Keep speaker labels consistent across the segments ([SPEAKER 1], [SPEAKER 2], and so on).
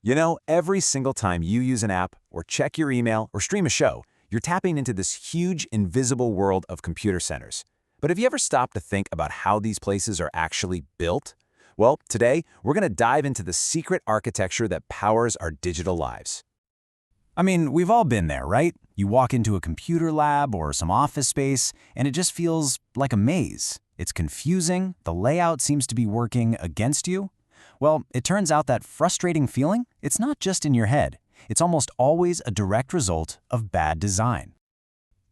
[SPEAKER 1] You know, every single time you use an app or check your email or stream a show, you're tapping into this huge invisible world of computer centers. But have you ever stopped to think about how these places are actually built? Well, today, we're going to dive into the secret architecture that powers our digital lives.
[SPEAKER 2] I mean, we've all been there, right? You walk into a computer lab or some office space, and it just feels like a maze. It's confusing, the layout seems to be working against you. Well, it turns out that frustrating feeling, it's not just in your head. It's almost always a direct result of bad design.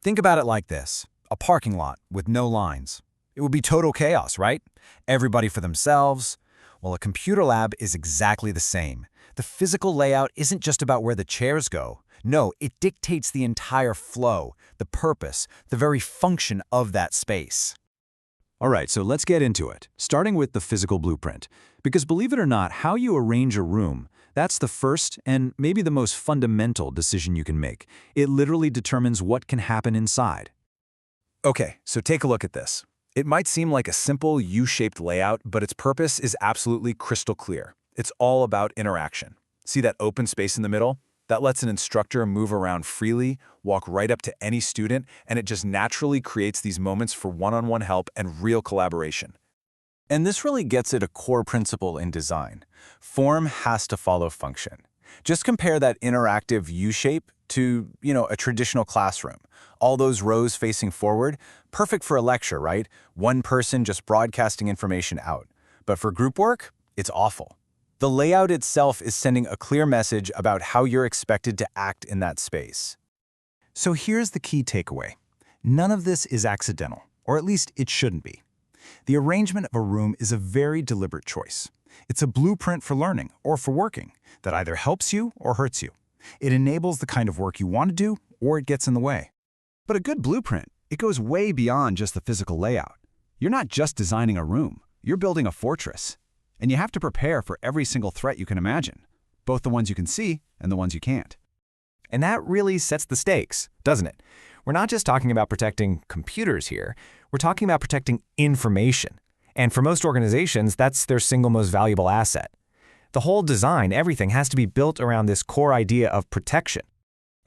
[SPEAKER 3] Think about it like this: a parking lot with no lines. It would be total chaos, right? Everybody for themselves. Well, a computer lab is exactly the same. The physical layout isn't just about where the chairs go. No, it dictates the entire flow, the purpose, the very function of that space.
[SPEAKER 1] All right, so let's get into it, starting with the physical blueprint. Because believe it or not, how you arrange a room, that's the first and maybe the most fundamental decision you can make. It literally determines what can happen inside.
[SPEAKER 3] Okay, so take a look at this. It might seem like a simple U-shaped layout, but its purpose is absolutely crystal clear. It's all about interaction. See that open space in the middle? That lets an instructor move around freely, walk right up to any student, and it just naturally creates these moments for one-on-one help and real collaboration.
[SPEAKER 2] And this really gets at a core principle in design. Form has to follow function. Just compare that interactive U-shape to, a traditional classroom. All those rows facing forward, perfect for a lecture, right? One person just broadcasting information out. But for group work, it's awful. The layout itself is sending a clear message about how you're expected to act in that space.
[SPEAKER 4] So here's the key takeaway. None of this is accidental, or at least it shouldn't be. The arrangement of a room is a very deliberate choice. It's a blueprint for learning or for working that either helps you or hurts you. It enables the kind of work you want to do, or it gets in the way. But a good blueprint, it goes way beyond just the physical layout. You're not just designing a room, you're building a fortress. And you have to prepare for every single threat you can imagine, both the ones you can see and the ones you can't.
[SPEAKER 5] And that really sets the stakes, doesn't it? We're not just talking about protecting computers here, we're talking about protecting information. And for most organizations, that's their single most valuable asset. The whole design, everything has to be built around this core idea of protection.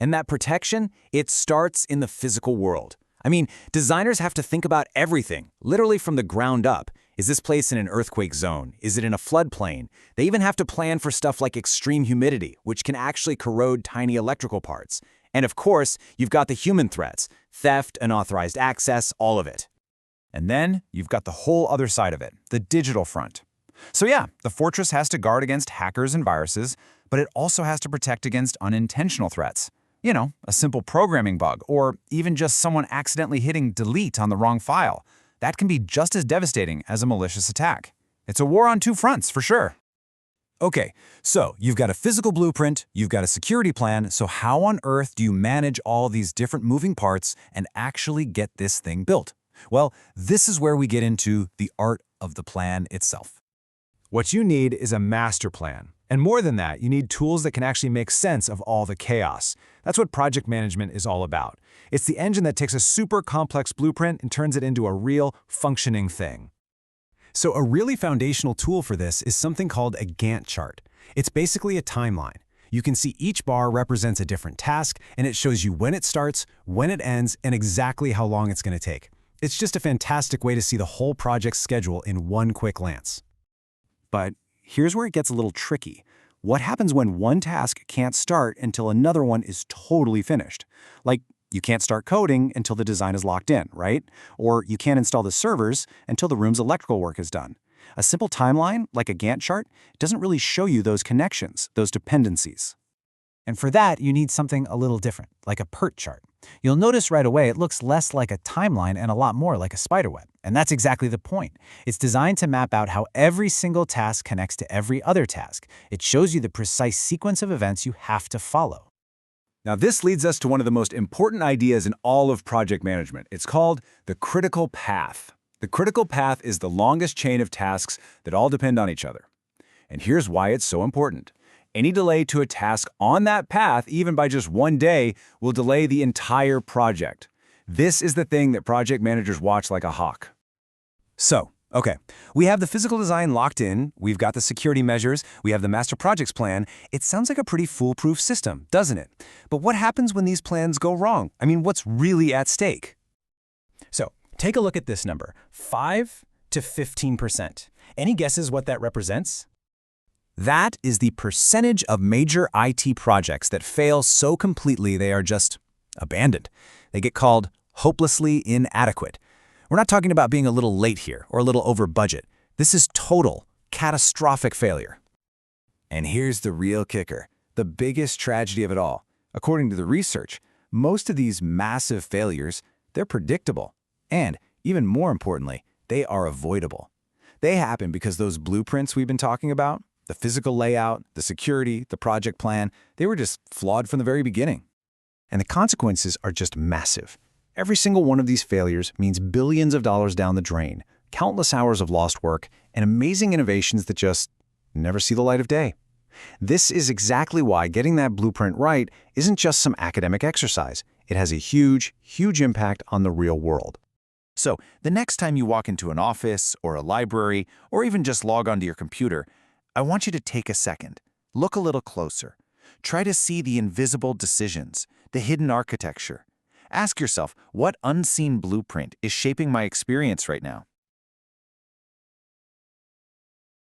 [SPEAKER 1] And that protection, it starts in the physical world. I mean, designers have to think about everything, literally from the ground up. Is this place in an earthquake zone? Is it in a floodplain? They even have to plan for stuff like extreme humidity, which can actually corrode tiny electrical parts. And of course, you've got the human threats, theft, unauthorized access, all of it.
[SPEAKER 3] And then you've got the whole other side of it, the digital front. So yeah, the fortress has to guard against hackers and viruses, but it also has to protect against unintentional threats. A simple programming bug, or even just someone accidentally hitting delete on the wrong file. That can be just as devastating as a malicious attack. It's a war on two fronts, for sure. Okay, so you've got a physical blueprint, you've got a security plan, so how on earth do you manage all these different moving parts and actually get this thing built? Well, this is where we get into the art of the plan itself. What you need is a master plan. And more than that, you need tools that can actually make sense of all the chaos. That's what project management is all about. It's the engine that takes a super complex blueprint and turns it into a real, functioning thing.
[SPEAKER 4] So a really foundational tool for this is something called a Gantt chart. It's basically a timeline. You can see each bar represents a different task, and it shows you when it starts, when it ends, and exactly how long it's going to take. It's just a fantastic way to see the whole project's schedule in one quick glance. But here's where it gets a little tricky. What happens when one task can't start until another one is totally finished? Like, you can't start coding until the design is locked in, right? Or you can't install the servers until the room's electrical work is done. A simple timeline, like a Gantt chart, doesn't really show you those connections, those dependencies.
[SPEAKER 6] And for that, you need something a little different, like a PERT chart. You'll notice right away it looks less like a timeline and a lot more like a spiderweb. And that's exactly the point. It's designed to map out how every single task connects to every other task. It shows you the precise sequence of events you have to follow.
[SPEAKER 3] Now this leads us to one of the most important ideas in all of project management. It's called the critical path. The critical path is the longest chain of tasks that all depend on each other. And here's why it's so important. Any delay to a task on that path, even by just one day, will delay the entire project. This is the thing that project managers watch like a hawk. So,
[SPEAKER 1] Okay, we have the physical design locked in, we've got the security measures, we have the master projects plan. It sounds like a pretty foolproof system, doesn't it? But what happens when these plans go wrong? I mean, what's really at stake?
[SPEAKER 4] So, take a look at this number, 5 to 15%. Any guesses what that represents?
[SPEAKER 1] That is the percentage of major IT projects that fail so completely they are just abandoned. They get called hopelessly inadequate. We're not talking about being a little late here or a little over budget. This is total, catastrophic failure.
[SPEAKER 2] And here's the real kicker, the biggest tragedy of it all. According to the research, most of these massive failures, they're predictable. And, even more importantly, they are avoidable. They happen because those blueprints we've been talking about, the physical layout, the security, the project plan, they were just flawed from the very beginning.
[SPEAKER 3] And the consequences are just massive. Every single one of these failures means billions of dollars down the drain, countless hours of lost work, and amazing innovations that just never see the light of day. This is exactly why getting that blueprint right isn't just some academic exercise. It has a huge, huge impact on the real world.
[SPEAKER 2] So, the next time you walk into an office or a library, or even just log onto your computer, I want you to take a second. Look a little closer. Try to see the invisible decisions, the hidden architecture. Ask yourself, what unseen blueprint is shaping my experience right now?